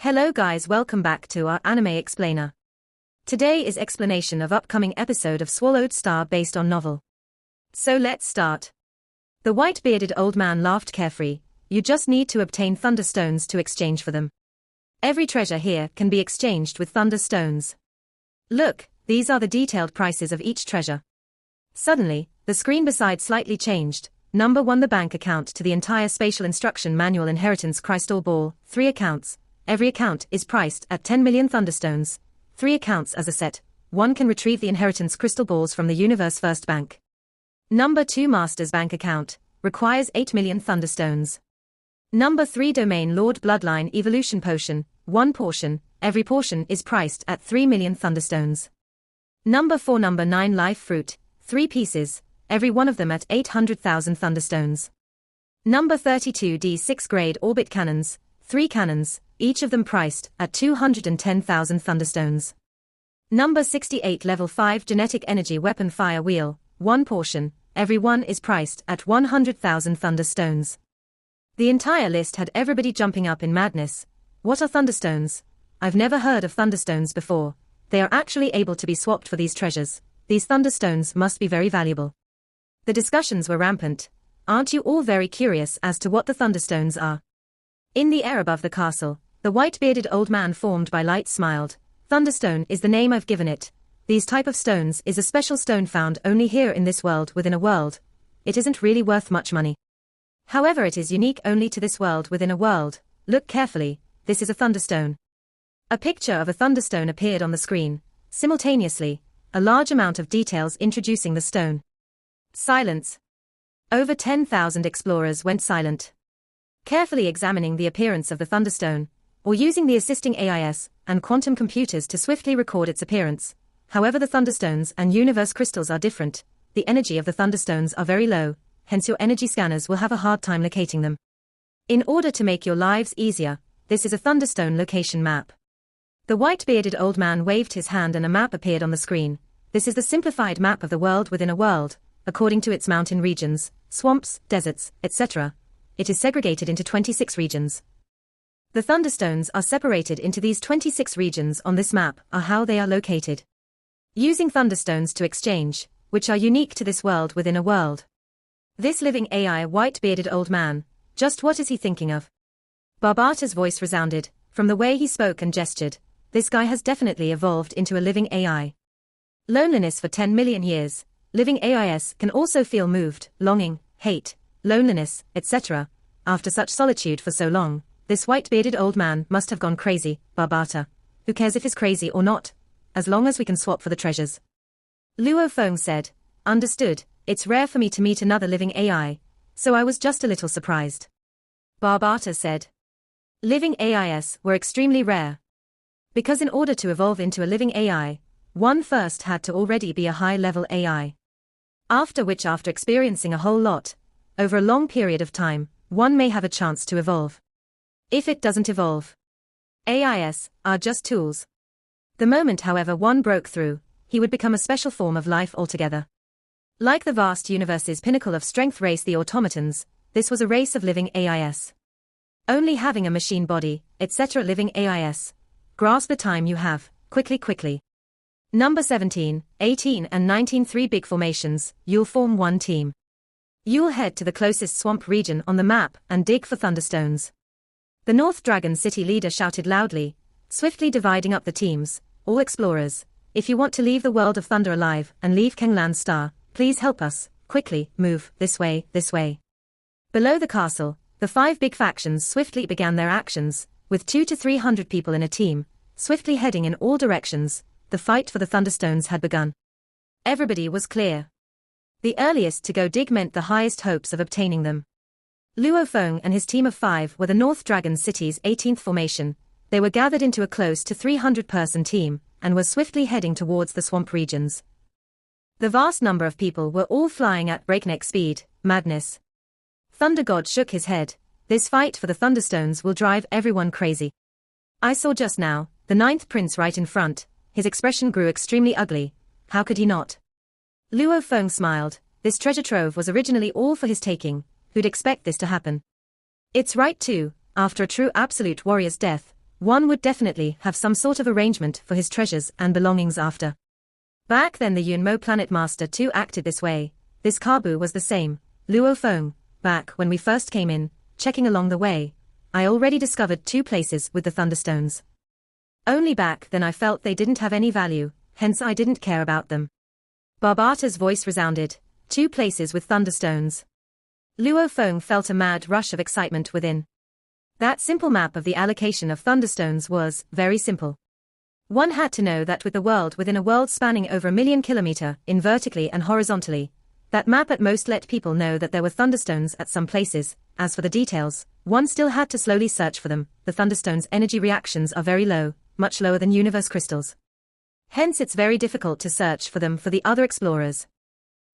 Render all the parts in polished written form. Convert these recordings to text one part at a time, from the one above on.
Hello guys, welcome back to our Anime Explainer. Today is explanation of upcoming episode of Swallowed Star based on novel. So let's start. The white-bearded old man laughed carefree. You just need to obtain thunderstones to exchange for them. Every treasure here can be exchanged with thunderstones. Look, these are the detailed prices of each treasure. Suddenly, the screen beside slightly changed. Number 1, the bank account to the entire spatial instruction manual inheritance crystal ball, 3 accounts. Every account is priced at 10 million thunderstones. 3 accounts as a set. 1 can retrieve the inheritance crystal balls from the universe first bank. Number 2, master's bank account, requires 8 million thunderstones. Number 3, domain lord bloodline evolution potion, 1 portion. Every portion is priced at 3 million thunderstones. Number 4, number 9, life fruit, 3 pieces, every one of them at 800,000 thunderstones. Number 32, D6 grade orbit cannons, 3 cannons, each of them priced at 210,000 thunderstones. Number 68, level 5 genetic energy weapon fire wheel, 1 portion, every one is priced at 100,000 thunderstones. The entire list had everybody jumping up in madness. What are thunderstones? I've never heard of thunderstones before. They are actually able to be swapped for these treasures. These thunderstones must be very valuable. The discussions were rampant. Aren't you all very curious as to what the thunderstones are? In the air above the castle, the white-bearded old man formed by light smiled. Thunderstone is the name I've given it. These type of stones is a special stone found only here in this world within a world. It isn't really worth much money. However, it is unique only to this world within a world. Look carefully, this is a thunderstone. A picture of a thunderstone appeared on the screen. Simultaneously, a large amount of details introducing the stone. Silence. Over 10,000 explorers went silent. Carefully examining the appearance of the thunderstone, or using the assisting AIS and quantum computers to swiftly record its appearance. However, the thunderstones and universe crystals are different. The energy of the thunderstones are very low, hence your energy scanners will have a hard time locating them. In order to make your lives easier, this is a thunderstone location map. The white-bearded old man waved his hand and a map appeared on the screen. This is the simplified map of the world within a world, according to its mountain regions, swamps, deserts, etc. It is segregated into 26 regions. The thunderstones are separated into these 26 regions on this map are how they are located. Using thunderstones to exchange, which are unique to this world within a world. This living AI white-bearded old man, just what is he thinking of? Barbata's voice resounded, from the way he spoke and gestured. This guy has definitely evolved into a living AI. Loneliness for 10 million years. Living AIs can also feel moved, longing, hate, loneliness, etc. After such solitude for so long, this white-bearded old man must have gone crazy. Barbata. Who cares if he's crazy or not? As long as we can swap for the treasures. Luo Feng said. Understood, it's rare for me to meet another living AI, so I was just a little surprised. Barbata said. Living AIs were extremely rare. Because in order to evolve into a living AI, one first had to already be a high-level AI. After which, after experiencing a whole lot, over a long period of time, one may have a chance to evolve. If it doesn't evolve, AIs are just tools. The moment, however, one broke through, he would become a special form of life altogether. Like the vast universe's pinnacle of strength race, the automatons, this was a race of living AIs. Only having a machine body, etc. Living AIs. Grasp the time you have, quickly. Number 17, 18 and 19, 3 big formations, you'll form one team. You'll head to the closest swamp region on the map and dig for thunderstones. The North Dragon City leader shouted loudly, swiftly dividing up the teams. All explorers, if you want to leave the world of thunder alive and leave Kenglan Star, please help us, quickly, move, this way. Below the castle, the 5 big factions swiftly began their actions, with 200 to 300 people in a team, swiftly heading in all directions. The fight for the thunderstones had begun. Everybody was clear. The earliest to go dig meant the highest hopes of obtaining them. Luo Feng and his team of 5 were the North Dragon City's 18th formation. They were gathered into a close to 300-person team, and were swiftly heading towards the swamp regions. The vast number of people were all flying at breakneck speed. Madness. Thunder God shook his head. This fight for the thunderstones will drive everyone crazy. I saw just now, the 9th prince right in front. His expression grew extremely ugly. How could he not? Luo Feng smiled. This treasure trove was originally all for his taking. Who'd expect this to happen? It's right too. After a true absolute warrior's death, one would definitely have some sort of arrangement for his treasures and belongings after. Back then the Yunmo Planet Master too acted this way. This Kabu was the same. Luo Feng, back when we first came in, checking along the way, I already discovered 2 places with the Thunderstones. Only back then I felt they didn't have any value, hence I didn't care about them. Barbata's voice resounded. 2 places with Thunderstones. Luo Feng felt a mad rush of excitement within. That simple map of the allocation of Thunderstones was very simple. One had to know that with the world within a world spanning over 1 million kilometers in vertically and horizontally, that map at most let people know that there were Thunderstones at some places. As for the details, one still had to slowly search for them. The Thunderstones' energy reactions are very low, much lower than universe crystals. Hence it's very difficult to search for them for the other explorers.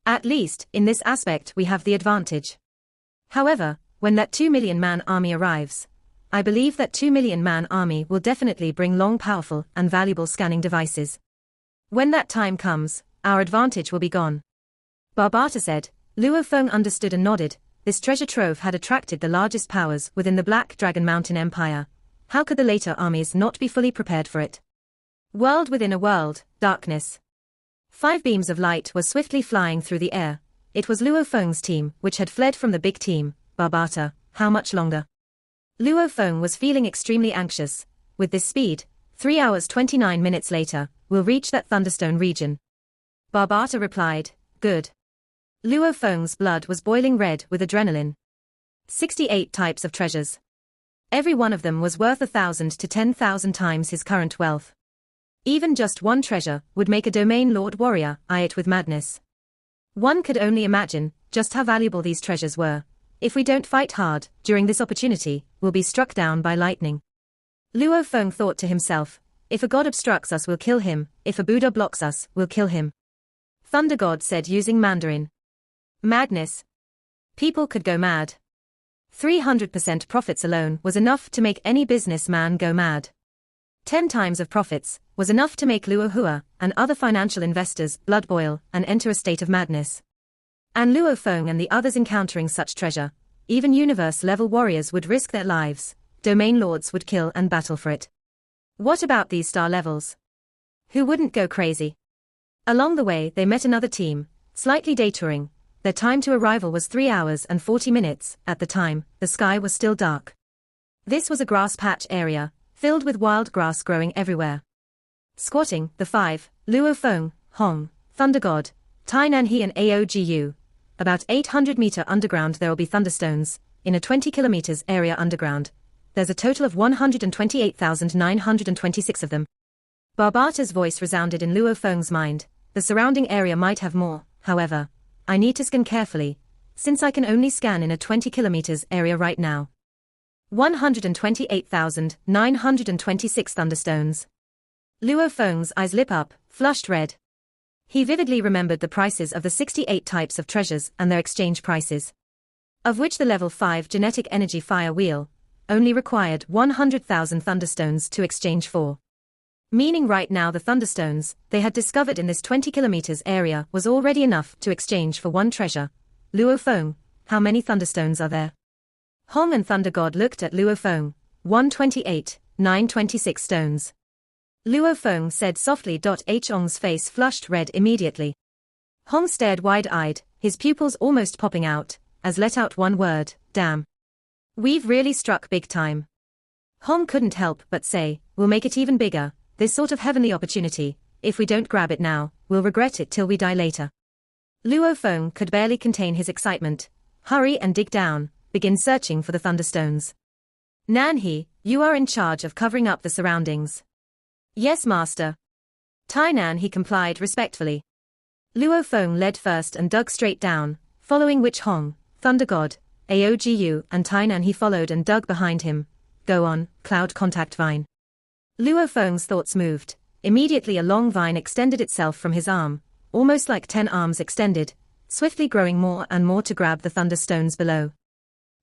At least, in this aspect we have the advantage. However, when that 2 million man army arrives, I believe that 2 million man army will definitely bring long powerful and valuable scanning devices. When that time comes, our advantage will be gone. Barbata said. Luo Feng understood and nodded. This treasure trove had attracted the largest powers within the Black Dragon Mountain Empire. How could the later armies not be fully prepared for it? World within a world, darkness. 5 beams of light were swiftly flying through the air. It was Luo Feng's team which had fled from the big team. Barbata, how much longer? Luo Feng was feeling extremely anxious. With this speed, 3 hours 29 minutes later, we'll reach that Thunderstone region. Barbata replied, good. Luo Feng's blood was boiling red with adrenaline. 68 types of treasures. Every one of them was worth 1,000 to 10,000 times his current wealth. Even just one treasure would make a domain lord warrior eye it with madness. One could only imagine just how valuable these treasures were. If we don't fight hard during this opportunity, we'll be struck down by lightning. Luo Feng thought to himself, if a god obstructs us we'll kill him, if a Buddha blocks us, we'll kill him. Thunder God said using Mandarin. Madness. People could go mad. 300% profits alone was enough to make any businessman go mad. 10 times of profits was enough to make Luo Hua and other financial investors blood boil and enter a state of madness. And Luo Feng and the others encountering such treasure, even universe-level warriors would risk their lives, domain lords would kill and battle for it. What about these star levels? Who wouldn't go crazy? Along the way they met another team, slightly detouring. Their time to arrival was 3 hours and 40 minutes. At the time, the sky was still dark. This was a grass patch area, filled with wild grass growing everywhere. Squatting, the 5, Luo Feng, Hong, Thunder God, Tai Nanhe and Aogu. About 800 meter underground there will be Thunderstones. In a 20 kilometers area underground, there's a total of 128,926 of them. Barbata's voice resounded in Luo Feng's mind. The surrounding area might have more, however. I need to scan carefully, since I can only scan in a 20 kilometers area right now. 128,926 Thunderstones. Luo Feng's eyes lit up, flushed red. He vividly remembered the prices of the 68 types of treasures and their exchange prices. Of which the level 5 genetic energy fire wheel only required 100,000 Thunderstones to exchange for. Meaning right now the Thunderstones they had discovered in this 20 kilometers area was already enough to exchange for one treasure. Luo Feng, how many Thunderstones are there? Hong and Thunder God looked at Luo Feng. 128,926 stones. Luo Feng said softly. Hong's face flushed red immediately. Hong stared wide-eyed, his pupils almost popping out, as let out one word, damn. We've really struck big time. Hong couldn't help but say, we'll make it even bigger. This sort of heavenly opportunity, if we don't grab it now, we'll regret it till we die later. Luo Feng could barely contain his excitement. Hurry and dig down, begin searching for the Thunderstones. Nanhe, you are in charge of covering up the surroundings. Yes, master. Tai Nanhe complied respectfully. Luo Feng led first and dug straight down, following which Hong, Thunder God, Aogu and Tai Nanhe followed and dug behind him. Go on, cloud contact vine. Luo Feng's thoughts moved. Immediately a long vine extended itself from his arm, almost like 10 arms extended, swiftly growing more and more to grab the Thunderstones below.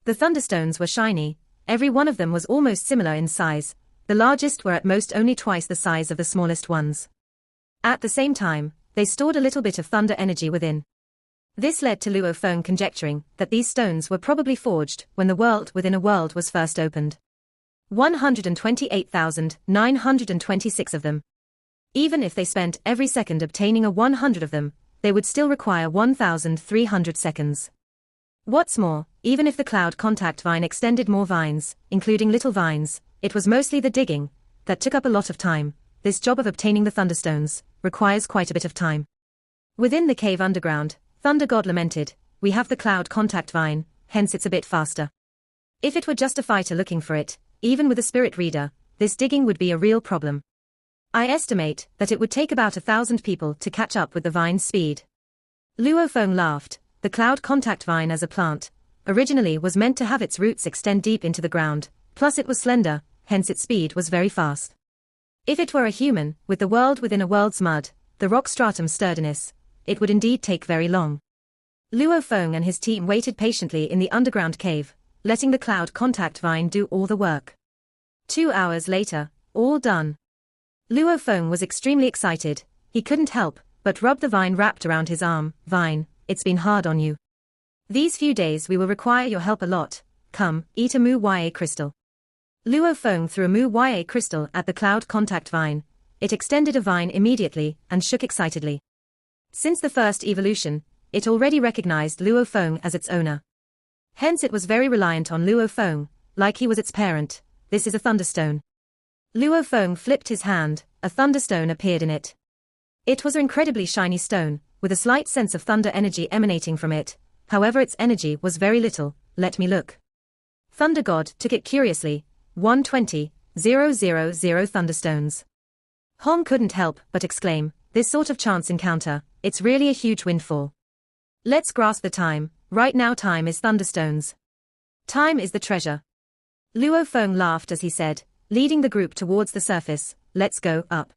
The Thunderstones were shiny, every one of them was almost similar in size, the largest were at most only twice the size of the smallest ones. At the same time, they stored a little bit of thunder energy within. This led to Luo Feng conjecturing that these stones were probably forged when the world within a world was first opened. 128,926 of them. Even if they spent every second obtaining 100 of them, they would still require 1,300 seconds. What's more, even if the cloud contact vine extended more vines, including little vines, it was mostly the digging that took up a lot of time. This job of obtaining the thunderstones requires quite a bit of time. Within the cave underground, Thunder God lamented, "We have the cloud contact vine, hence it's a bit faster. If it were just a fighter looking for it, even with a spirit reader, this digging would be a real problem. I estimate that it would take about 1,000 people to catch up with the vine's speed." Luo Feng laughed. The cloud contact vine as a plant originally was meant to have its roots extend deep into the ground, plus it was slender, hence its speed was very fast. If it were a human, with the world within a world's mud, the rock stratum sturdiness, it would indeed take very long. Luo Feng and his team waited patiently in the underground cave, letting the cloud contact vine do all the work. 2 hours later, all done. Luo Feng was extremely excited. He couldn't help but rub the vine wrapped around his arm. "Vine, it's been hard on you. These few days we will require your help a lot. Come, eat a Mu Ya crystal." Luo Feng threw a Mu Ya crystal at the cloud contact vine. It extended a vine immediately and shook excitedly. Since the first evolution, it already recognized Luo Feng as its owner. Hence it was very reliant on Luo Feng, like he was its parent. "This is a thunderstone." Luo Feng flipped his hand. A thunderstone appeared in it. It was an incredibly shiny stone, with a slight sense of thunder energy emanating from it. However, its energy was very little. "Let me look." Thunder God took it curiously. 120,000 thunderstones. Hong couldn't help but exclaim, "This sort of chance encounter, it's really a huge windfall. Let's grasp the time. Right now time is thunderstones. Time is the treasure." Luo Feng laughed as he said, leading the group towards the surface, "Let's go up."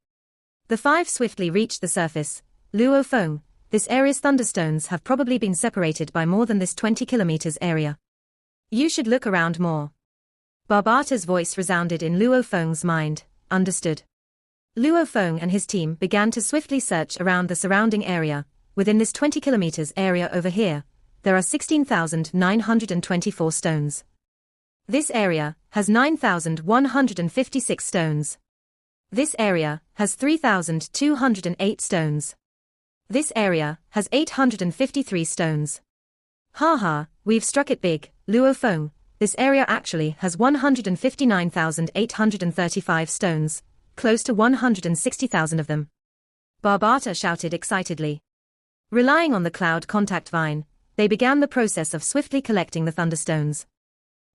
The 5 swiftly reached the surface. Luo Feng, this area's thunderstones have probably been separated by more than this 20 kilometers area. You should look around more. Barbata's voice resounded in Luo Feng's mind. Understood. Luo Feng and his team began to swiftly search around the surrounding area. Within this 20 kilometers area over here, there are 16,924 stones. This area has 9,156 stones. This area has 3,208 stones. This area has 853 stones. Haha, we've struck it big, Luo Feng. This area actually has 159,835 stones, close to 160,000 of them. Barbata shouted excitedly. Relying on the cloud contact vine, they began the process of swiftly collecting the thunderstones.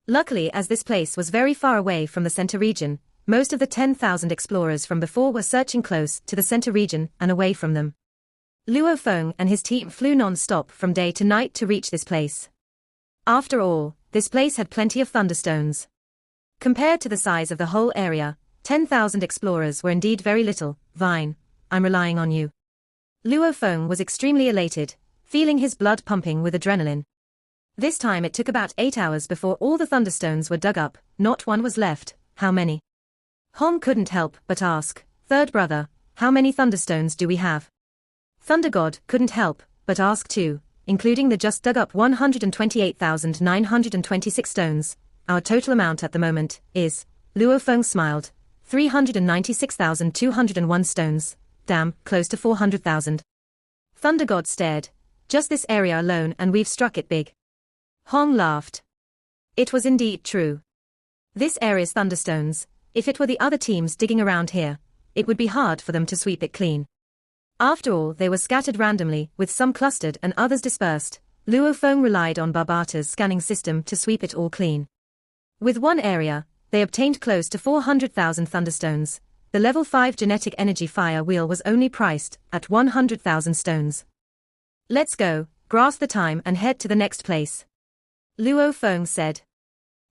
Luckily, as this place was very far away from the center region, most of the 10,000 explorers from before were searching close to the center region and away from them. Luo Feng and his team flew non-stop from day to night to reach this place. After all, this place had plenty of thunderstones. Compared to the size of the whole area, 10,000 explorers were indeed very little. "Vine, I'm relying on you." Luo Feng was extremely elated, feeling his blood pumping with adrenaline. This time it took about 8 hours before all the thunderstones were dug up. Not one was left. How many? Hong couldn't help but ask, "Third brother, how many thunderstones do we have?" Thunder God couldn't help but ask too, including the just dug up 128,926 stones. "Our total amount at the moment is," Luo Feng smiled, 396,201 stones. Damn, close to 400,000. Thunder God stared. "Just this area alone and we've struck it big." Hong laughed. It was indeed true. This area's thunderstones, if it were the other teams digging around here, it would be hard for them to sweep it clean. After all, they were scattered randomly, with some clustered and others dispersed. Luo Feng relied on Barbata's scanning system to sweep it all clean. With one area, they obtained close to 400,000 thunderstones. The level 5 genetic energy fire wheel was only priced at 100,000 stones. "Let's go, grasp the time and head to the next place," Luo Feng said.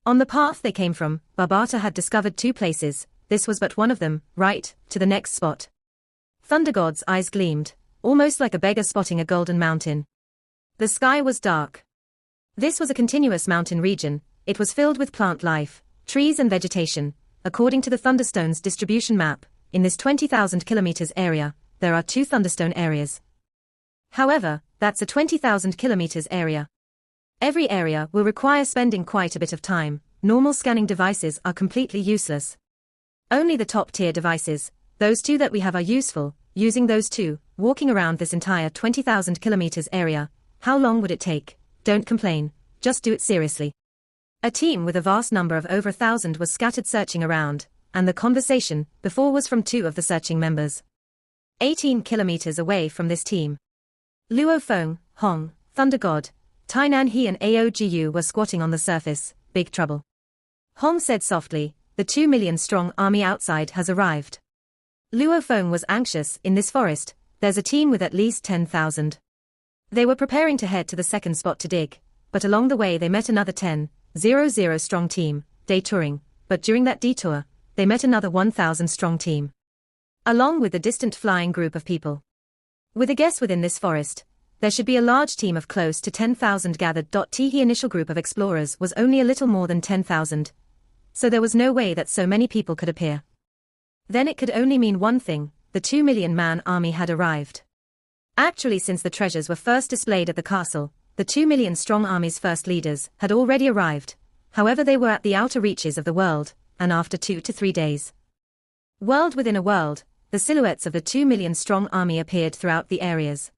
On the path they came from, Barbata had discovered 2 places. This was but one of them. Right, to the next spot. Thunder God's eyes gleamed, almost like a beggar spotting a golden mountain. The sky was dark. This was a continuous mountain region. It was filled with plant life, trees and vegetation. According to the Thunderstone's distribution map, in this 20,000 kilometers area, there are 2 Thunderstone areas. However, that's a 20,000 kilometers area. Every area will require spending quite a bit of time. normal scanning devices are completely useless. Only the top-tier devices, those two that we have, are useful. Using those two, walking around this entire 20,000 kilometers area, how long would it take? Don't complain, just do it seriously. A team with a vast number of over 1,000 was scattered searching around, and the conversation before was from two of the searching members. 18 kilometers away from this team, Luo Feng, Hong, Thunder God, Tainan He and Aogu were squatting on the surface. Big trouble. Hong said softly, the 2 million strong army outside has arrived. Luo Feng was anxious. In this forest, there's a team with at least 10,000. They were preparing to head to the second spot to dig, but along the way they met another 10,000 strong team, detouring, but during that detour, they met another 1,000 strong team, along with the distant flying group of people. With a guess within this forest, there should be a large team of close to 10,000 gathered. The initial group of explorers was only a little more than 10,000, so there was no way that so many people could appear. Then it could only mean one thing: the 2 million man army had arrived. Actually, since the treasures were first displayed at the castle, the 2 million strong army's first leaders had already arrived. However, they were at the outer reaches of the world, and after 2 to 3 days, world within a world, the silhouettes of the 2 million strong army appeared throughout the areas.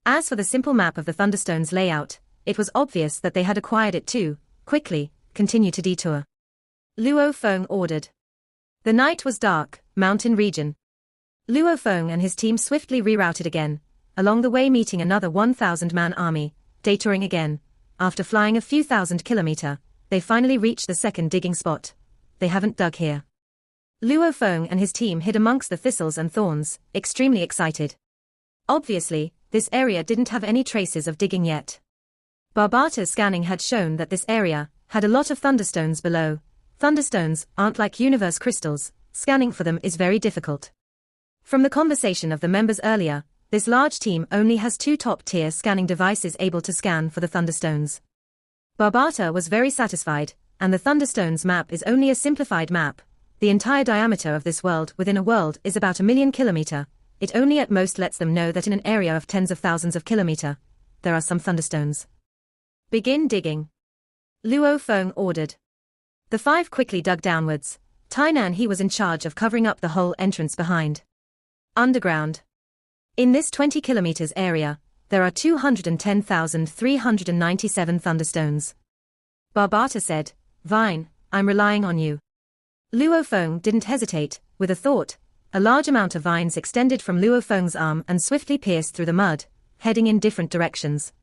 As for the simple map of the Thunderstone's layout, it was obvious that they had acquired it too. Quickly, continue to detour, Luo Feng ordered. The night was dark, mountain region. Luo Feng and his team swiftly rerouted again, along the way meeting another 1,000-man army, detouring again. After flying a few thousand kilometers, they finally reached the second digging spot. They haven't dug here. Luo Feng and his team hid amongst the thistles and thorns, extremely excited. Obviously, this area didn't have any traces of digging yet. Barbata's scanning had shown that this area had a lot of thunderstones below. Thunderstones aren't like universe crystals, scanning for them is very difficult. From the conversation of the members earlier, this large team only has 2 top-tier scanning devices able to scan for the thunderstones. Barbata was very satisfied, and the thunderstones map is only a simplified map. The entire diameter of this world within a world is about 1 million kilometers. It only at most lets them know that in an area of tens of thousands of kilometers, there are some thunderstones. Begin digging, Luo Feng ordered. The 5 quickly dug downwards. Tainan He was in charge of covering up the whole entrance behind. Underground. In this 20 kilometers area, there are 210,397 thunderstones. Barbata said, Vine, I'm relying on you. Luo Feng didn't hesitate. With a thought, a large amount of vines extended from Luo Feng's arm and swiftly pierced through the mud, heading in different directions.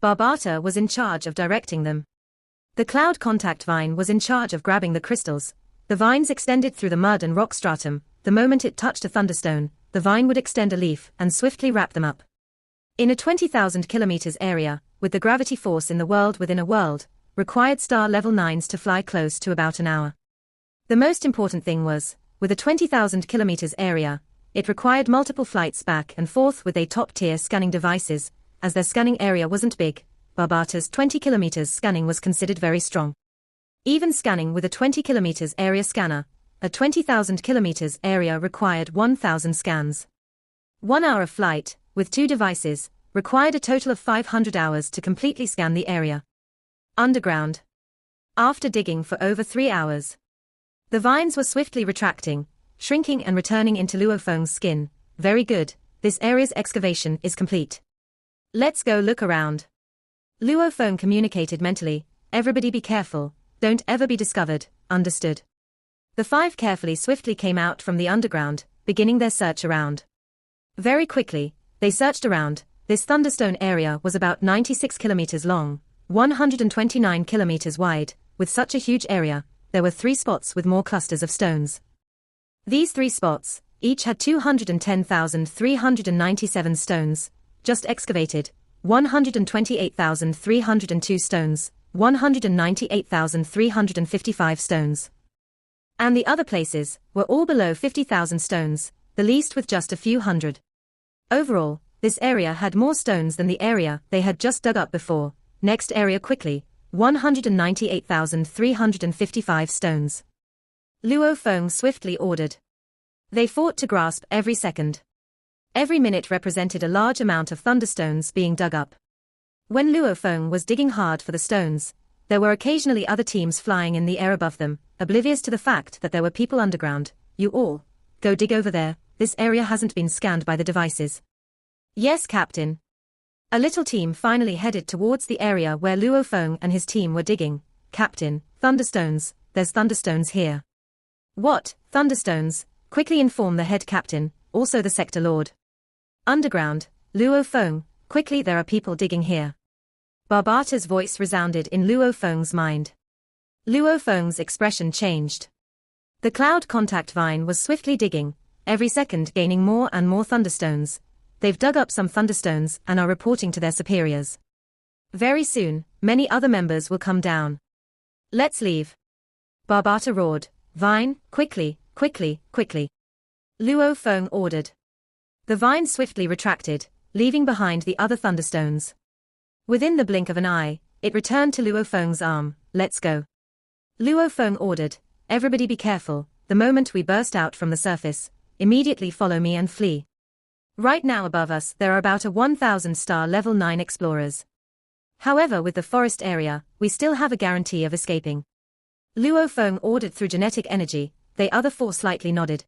Barbata was in charge of directing them. The cloud contact vine was in charge of grabbing the crystals. The vines extended through the mud and rock stratum. The moment it touched a thunderstone, the vine would extend a leaf and swiftly wrap them up. In a 20,000 kilometers area, with the gravity force in the world within a world, required star level 9s to fly close to about an hour. The most important thing was, with a 20,000 kilometers area, it required multiple flights back and forth with a top-tier scanning devices, as their scanning area wasn't big. Barbata's 20 kilometers scanning was considered very strong. Even scanning with a 20 kilometers area scanner, a 20,000 kilometers area required 1,000 scans. 1 hour of flight, with 2 devices, required a total of 500 hours to completely scan the area. Underground. After digging for over 3 hours, the vines were swiftly retracting, shrinking and returning into Luo Feng's skin. Very good, this area's excavation is complete. Let's go look around. Luo Feng communicated mentally, everybody be careful, don't ever be discovered, understood. The 5 swiftly came out from the underground, beginning their search around. Very quickly, they searched around. This thunderstone area was about 96 kilometers long, 129 kilometers wide. With such a huge area, there were 3 spots with more clusters of stones. These 3 spots, each had 210,397 stones, just excavated, 128,302 stones, 198,355 stones. And the other places were all below 50,000 stones, the least with just a few hundred. Overall, this area had more stones than the area they had just dug up before. Next area quickly, 198,355 stones. Luo Feng swiftly ordered. They fought to grasp every second. Every minute represented a large amount of thunderstones being dug up. When Luo Feng was digging hard for the stones, There were occasionally other teams flying in the air above them, oblivious to the fact that there were people underground. You all, go dig over there, this area hasn't been scanned by the devices. Yes, Captain. A little team finally headed towards the area where Luo Feng and his team were digging. Captain, thunderstones, there's thunderstones here. What, thunderstones? Quickly inform the head captain, also the sector lord. Underground, Luo Feng, quickly there are people digging here. Barbata's voice resounded in Luo Feng's mind. Luo Feng's expression changed. The cloud contact vine was swiftly digging, every second gaining more and more thunderstones. They've dug up some thunderstones and are reporting to their superiors. Very soon, many other members will come down. Let's leave. Barbata roared. Vine, quickly, quickly, quickly. Luo Feng ordered. The vine swiftly retracted, leaving behind the other thunderstones. Within the blink of an eye, it returned to Luo Feng's arm. Let's go. Luo Feng ordered. Everybody be careful, the moment we burst out from the surface, immediately follow me and flee. Right now above us there are about 1,000 star level 9 explorers. However, with the forest area, we still have a guarantee of escaping. Luo Feng ordered through genetic energy. The other four slightly nodded.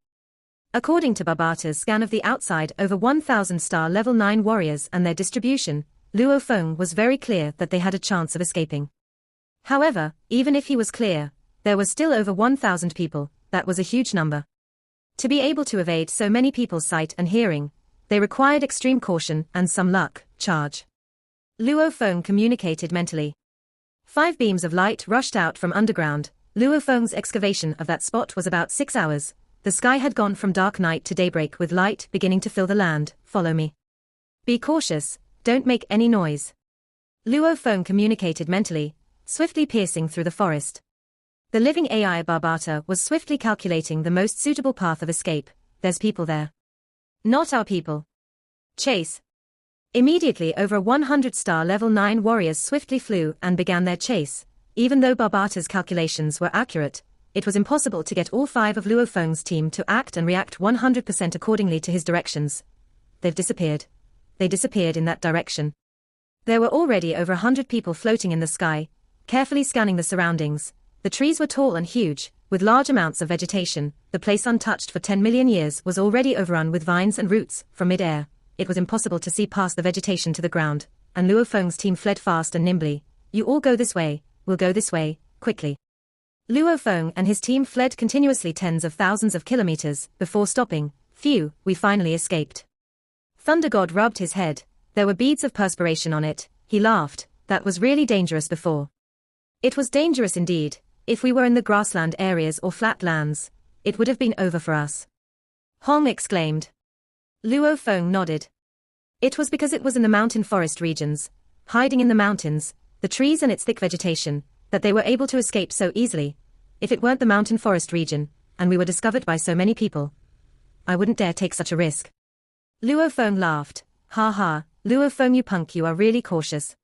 According to Barbata's scan of the outside over 1,000 star level 9 warriors and their distribution, Luo Feng was very clear that they had a chance of escaping. However, even if he was clear, there was still over 1,000 people. That was a huge number. To be able to evade so many people's sight and hearing, they required extreme caution and some luck. Charge. Luo Feng communicated mentally. 5 beams of light rushed out from underground. Luo Feng's excavation of that spot was about 6 hours. The sky had gone from dark night to daybreak with light beginning to fill the land. Follow me. Be cautious, don't make any noise. Luo Feng communicated mentally, swiftly piercing through the forest. The living AI Barbata was swiftly calculating the most suitable path of escape. There's people there. Not our people. Chase. Immediately over 100 star level 9 warriors swiftly flew and began their chase. Even though Barbata's calculations were accurate, it was impossible to get all 5 of Luo Feng's team to act and react 100% accordingly to his directions. They've disappeared. They disappeared in that direction. There were already over 100 people floating in the sky, carefully scanning the surroundings. The trees were tall and huge, with large amounts of vegetation. The place untouched for 10 million years was already overrun with vines and roots. From mid-air, it was impossible to see past the vegetation to the ground, and Luo Feng's team fled fast and nimbly. You all go this way, we'll go this way, quickly. Luo Feng and his team fled continuously tens of thousands of kilometers, before stopping. Phew, we finally escaped. Thunder God rubbed his head. There were beads of perspiration on it. He laughed. That was really dangerous before. It was dangerous indeed. If we were in the grassland areas or flat lands, it would have been over for us. Hong exclaimed. Luo Feng nodded. It was because it was in the mountain forest regions, hiding in the mountains, the trees and its thick vegetation, that they were able to escape so easily. If it weren't the mountain forest region, and we were discovered by so many people, I wouldn't dare take such a risk. Luo Feng laughed. Ha ha, Luo Feng you punk, you are really cautious.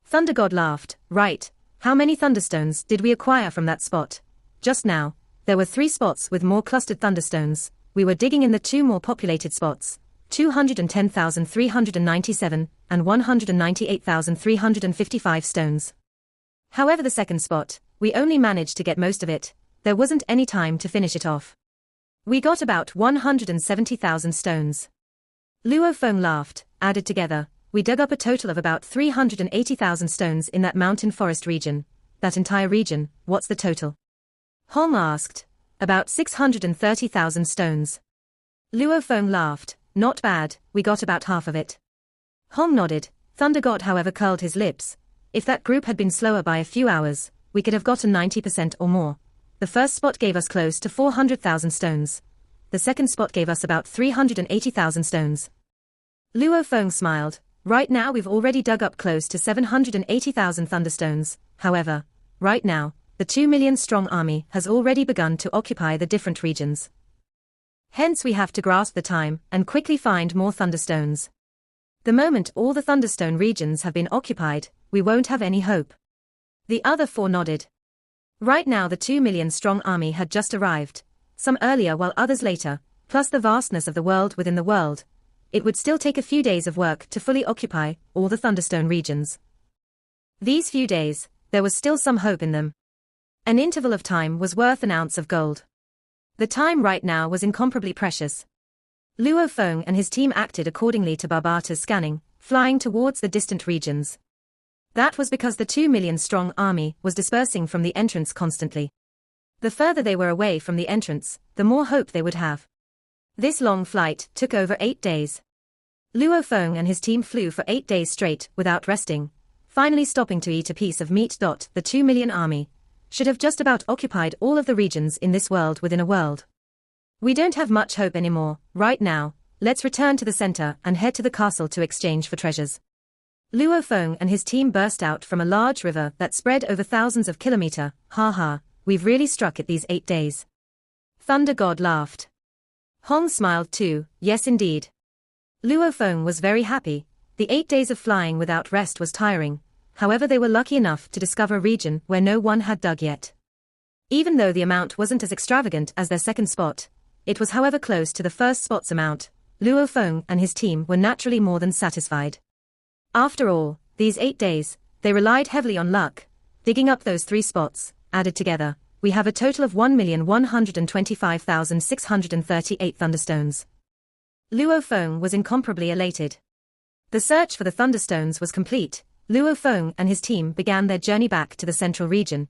Thunder God laughed. Right. How many thunderstones did we acquire from that spot? Just now, there were 3 spots with more clustered thunderstones. We were digging in the 2 more populated spots, 210,397 and 198,355 stones. However, the second spot, we only managed to get most of it. There wasn't any time to finish it off. We got about 170,000 stones. Luo Feng laughed. Added together, we dug up a total of about 380,000 stones in that mountain forest region. That entire region, what's the total? Hong asked. About 630,000 stones. Luo Feng laughed. Not bad, we got about half of it. Hong nodded. Thunder God however curled his lips. If that group had been slower by a few hours, we could have gotten 90% or more. The first spot gave us close to 400,000 stones. The second spot gave us about 380,000 stones. Luo Feng smiled. Right now we've already dug up close to 780,000 thunderstones. However, right now, the 2 million strong army has already begun to occupy the different regions. Hence we have to grasp the time and quickly find more thunderstones. The moment all the thunderstone regions have been occupied, we won't have any hope. The other 4 nodded. Right now the 2 million strong army had just arrived, some earlier while others later, plus the vastness of the world within the world. It would still take a few days of work to fully occupy all the thunderstone regions. These few days, there was still some hope in them. An interval of time was worth an ounce of gold. The time right now was incomparably precious. Luo Feng and his team acted accordingly to Barbata's scanning, flying towards the distant regions. That was because the 2 million strong army was dispersing from the entrance constantly. The further they were away from the entrance, the more hope they would have. This long flight took over 8 days. Luo Feng and his team flew for 8 days straight without resting, finally stopping to eat a piece of meat. The 2 million army should have just about occupied all of the regions in this world within a world. We don't have much hope anymore, right now. Let's return to the center and head to the castle to exchange for treasures. Luo Feng and his team burst out from a large river that spread over thousands of kilometers. Ha ha, we've really struck it these 8 days. Thunder God laughed. Hong smiled too, yes indeed. Luo Feng was very happy. The 8 days of flying without rest was tiring, however they were lucky enough to discover a region where no one had dug yet. Even though the amount wasn't as extravagant as their second spot, it was however close to the first spot's amount. Luo Feng and his team were naturally more than satisfied. After all, these 8 days, they relied heavily on luck. Digging up those 3 spots, added together, we have a total of 1,125,638 thunderstones. Luo Feng was incomparably elated. The search for the thunderstones was complete. Luo Feng and his team began their journey back to the central region.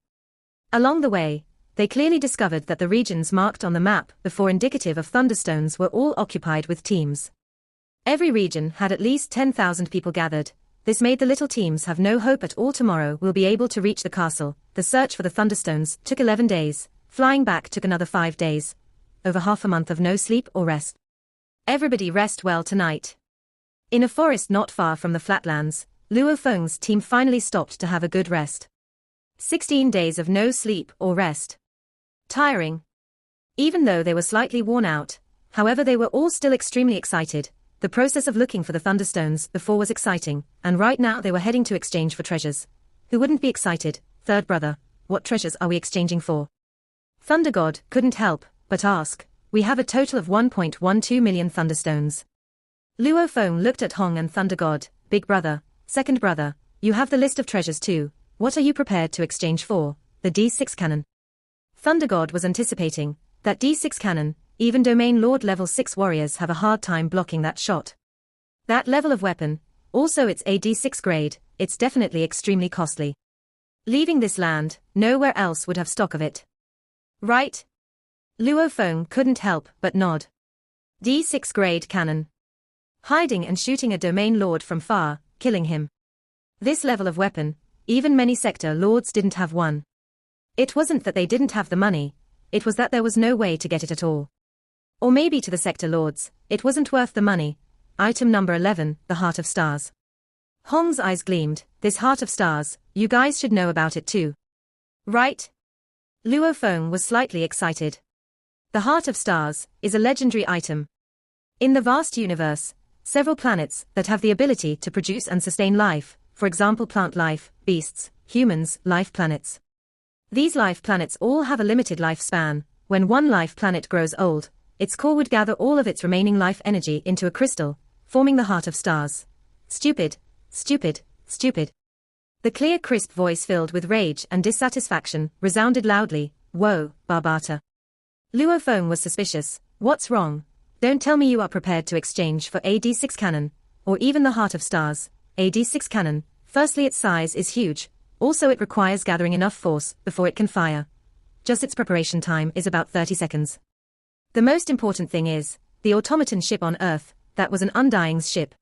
Along the way, they clearly discovered that the regions marked on the map before indicative of thunderstones were all occupied with teams. Every region had at least 10,000 people gathered. This made the little teams have no hope at all. Tomorrow we'll be able to reach the castle. The search for the thunderstones took 11 days, flying back took another 5 days. Over half a month of no sleep or rest. Everybody rest well tonight. In a forest not far from the flatlands, Luo Feng's team finally stopped to have a good rest. 16 days of no sleep or rest. Tiring. Even though they were slightly worn out, however they were all still extremely excited. The process of looking for the thunderstones before was exciting, and right now they were heading to exchange for treasures. Who wouldn't be excited? Third brother, what treasures are we exchanging for? Thunder God couldn't help but ask. We have a total of 1.12 million thunderstones. Luo Feng looked at Hong and Thunder God. Big brother, second brother, you have the list of treasures too. What are you prepared to exchange for? The D6 cannon. Thunder God was anticipating that D6 cannon. Even Domain Lord level 6 warriors have a hard time blocking that shot. That level of weapon, also it's a D6 grade, it's definitely extremely costly. Leaving this land, nowhere else would have stock of it. Right? Luo Feng couldn't help but nod. D6 grade cannon. Hiding and shooting a Domain Lord from far, killing him. This level of weapon, even many sector lords didn't have one. It wasn't that they didn't have the money, it was that there was no way to get it at all. Or maybe to the sector lords, it wasn't worth the money. Item number 11, the Heart of Stars. Hong's eyes gleamed. This Heart of Stars, you guys should know about it too. Right? Luo Feng was slightly excited. The Heart of Stars is a legendary item. In the vast universe, several planets that have the ability to produce and sustain life, for example plant life, beasts, humans, life planets. These life planets all have a limited lifespan. When one life planet grows old, its core would gather all of its remaining life energy into a crystal, forming the Heart of Stars. Stupid, stupid, stupid. The clear crisp voice filled with rage and dissatisfaction resounded loudly. Whoa, Barbata. Luo Feng was suspicious. What's wrong? Don't tell me you are prepared to exchange for a D6 cannon, or even the Heart of Stars. A D6 cannon, firstly its size is huge, also it requires gathering enough force before it can fire. Just its preparation time is about 30 seconds. The most important thing is, the automaton ship on Earth, that was an Undying's ship.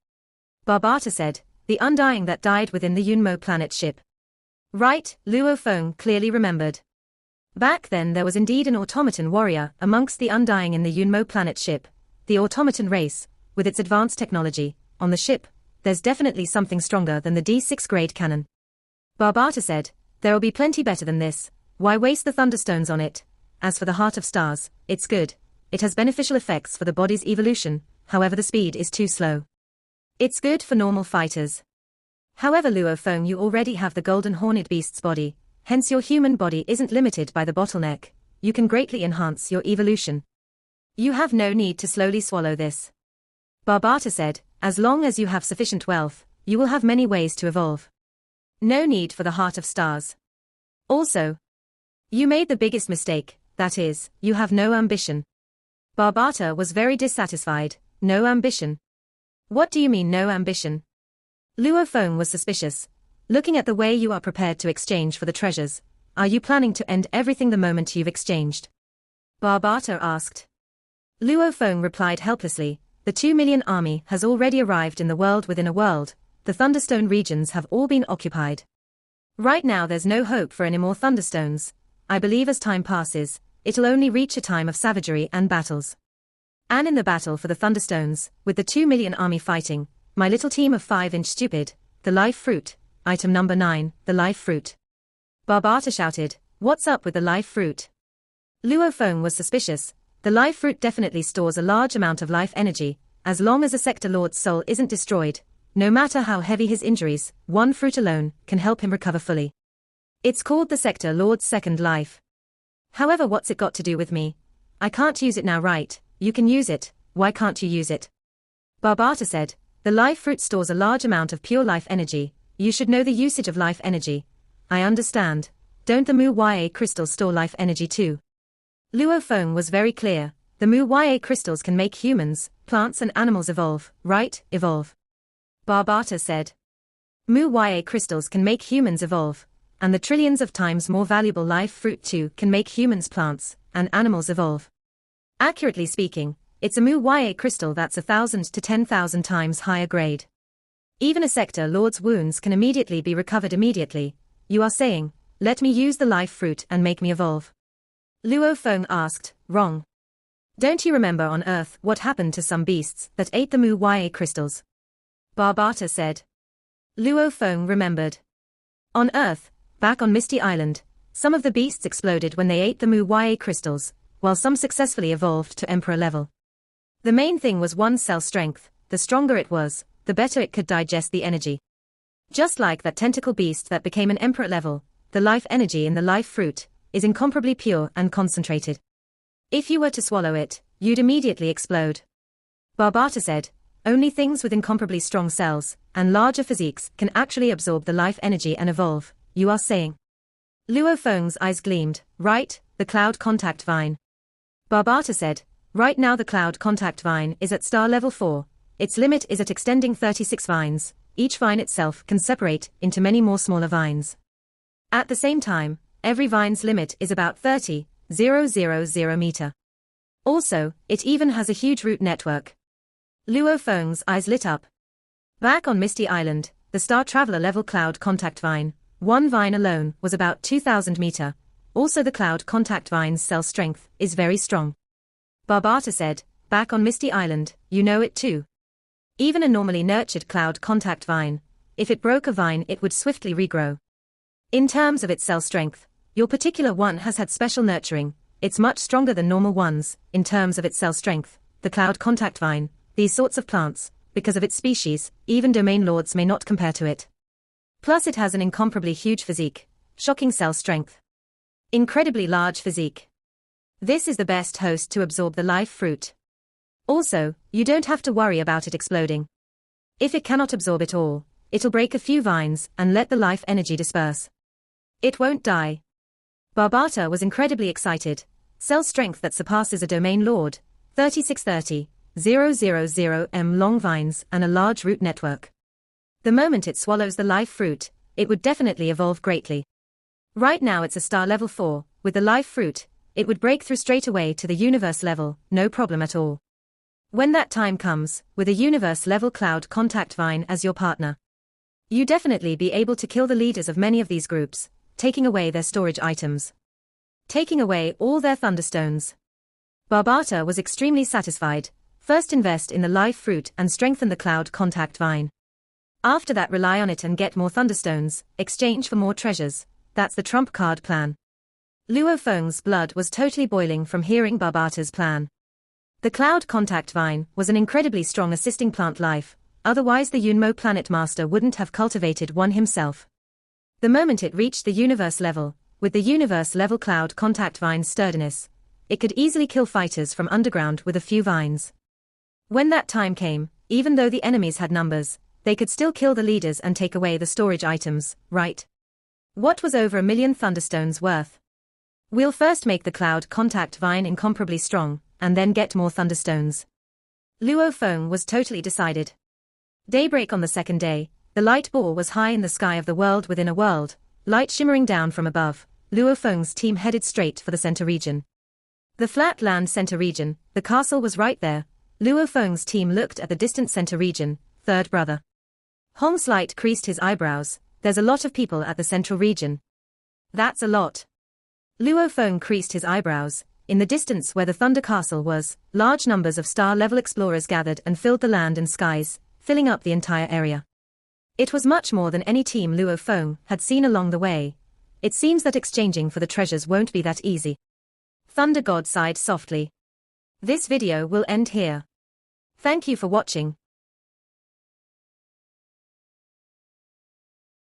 Barbata said, the Undying that died within the Yunmo planet ship. Right, Luo Feng clearly remembered. Back then there was indeed an automaton warrior amongst the Undying in the Yunmo planet ship. The automaton race, with its advanced technology, on the ship, there's definitely something stronger than the D6 grade cannon. Barbata said, there'll be plenty better than this, why waste the thunderstones on it? As for the Heart of Stars, it's good. It has beneficial effects for the body's evolution, however the speed is too slow. It's good for normal fighters. However Luo Feng you already have the golden horned beast's body, hence your human body isn't limited by the bottleneck, you can greatly enhance your evolution. You have no need to slowly swallow this. Barbata said, as long as you have sufficient wealth, you will have many ways to evolve. No need for the Heart of Stars. Also, you made the biggest mistake, that is, you have no ambition. Barbata was very dissatisfied. No ambition? What do you mean no ambition? Luo Feng was suspicious. Looking at the way you are prepared to exchange for the treasures, are you planning to end everything the moment you've exchanged? Barbata asked. Luo Feng replied helplessly, the 2 million army has already arrived in the world within a world, the Thunderstone regions have all been occupied. Right now there's no hope for any more Thunderstones. I believe as time passes, it'll only reach a time of savagery and battles. And in the battle for the Thunderstones, with the 2 million army fighting, my little team of 5-inch stupid, the life fruit, item number 9, the life fruit. Barbata shouted, what's up with the life fruit? Luo Feng was suspicious. The life fruit definitely stores a large amount of life energy, as long as a sector lord's soul isn't destroyed. No matter how heavy his injuries, one fruit alone can help him recover fully. It's called the sector lord's second life. However, what's it got to do with me? I can't use it now, right? You can use it, why can't you use it? Barbata said, the life fruit stores a large amount of pure life energy, you should know the usage of life energy. I understand. Don't the Mu Ya crystals store life energy too? Luo Feng was very clear, the Mu Ya crystals can make humans, plants and animals evolve, right? Evolve. Barbata said. Mu Ya crystals can make humans evolve, and the trillions of times more valuable life fruit too can make humans, plants, and animals evolve. Accurately speaking, it's a Mu Ya crystal that's 1,000 to 10,000 times higher grade. Even a sector lord's wounds can immediately be recovered immediately. You are saying, let me use the life fruit and make me evolve? Luo Feng asked, wrong. Don't you remember on Earth what happened to some beasts that ate the Mu Ya crystals? Barbata said. Luo Feng remembered. On Earth, back on Misty Island, some of the beasts exploded when they ate the Mu Ya crystals, while some successfully evolved to Emperor level. The main thing was one's cell strength. The stronger it was, the better it could digest the energy. Just like that tentacle beast that became an Emperor level, the life energy in the life fruit is incomparably pure and concentrated. If you were to swallow it, you'd immediately explode. Barbata said, only things with incomparably strong cells and larger physiques can actually absorb the life energy and evolve, you are saying. Luo Feng's eyes gleamed, right, the cloud contact vine. Barbata said, right now the cloud contact vine is at star level 4, its limit is at extending 36 vines, each vine itself can separate into many more smaller vines. At the same time, every vine's limit is about 30,000 meter. Also, it even has a huge root network. Luo Feng's eyes lit up. Back on Misty Island, the Star Traveler level cloud contact vine, one vine alone was about 2,000 meter. Also the cloud contact vine's cell strength is very strong. Barbata said, back on Misty Island, you know it too. Even a normally nurtured cloud contact vine, if it broke a vine it would swiftly regrow. In terms of its cell strength, your particular one has had special nurturing, it's much stronger than normal ones. In terms of its cell strength, the cloud contact vine, these sorts of plants, because of its species, even domain lords may not compare to it. Plus it has an incomparably huge physique, shocking cell strength. Incredibly large physique. This is the best host to absorb the life fruit. Also, you don't have to worry about it exploding. If it cannot absorb it all, it'll break a few vines and let the life energy disperse. It won't die. Barbata was incredibly excited. Cell strength that surpasses a domain lord, 3630,000 long vines and a large root network. The moment it swallows the life fruit, it would definitely evolve greatly. Right now it's a star level 4, with the life fruit, it would break through straight away to the universe level, no problem at all. When that time comes, with a universe level cloud contact vine as your partner, you definitely be able to kill the leaders of many of these groups, taking away their storage items. Taking away all their Thunderstones. Barbata was extremely satisfied. First invest in the life fruit and strengthen the cloud contact vine. After that rely on it and get more Thunderstones, exchange for more treasures. That's the trump card plan. Luo Feng's blood was totally boiling from hearing Barbata's plan. The cloud contact vine was an incredibly strong assisting plant life, otherwise the Yunmo planet master wouldn't have cultivated one himself. The moment it reached the universe level, with the universe level cloud contact vine's sturdiness, it could easily kill fighters from underground with a few vines. When that time came, even though the enemies had numbers, they could still kill the leaders and take away the storage items, right? What was over 1,000,000 thunderstones worth? We'll first make the cloud contact vine incomparably strong, and then get more thunderstones. Luo Feng was totally decided. Daybreak on the second day, the light ball was high in the sky of the world within a world, light shimmering down from above. Luo Feng's team headed straight for the center region. The flat land center region, the castle was right there. Luo Feng's team looked at the distant center region, third brother. Hong Slight creased his eyebrows. There's a lot of people at the central region. That's a lot. Luo Feng creased his eyebrows. In the distance where the Thunder Castle was, large numbers of star-level explorers gathered and filled the land and skies, filling up the entire area. It was much more than any team Luo Feng had seen along the way. It seems that exchanging for the treasures won't be that easy. Thunder God sighed softly. This video will end here. Thank you for watching.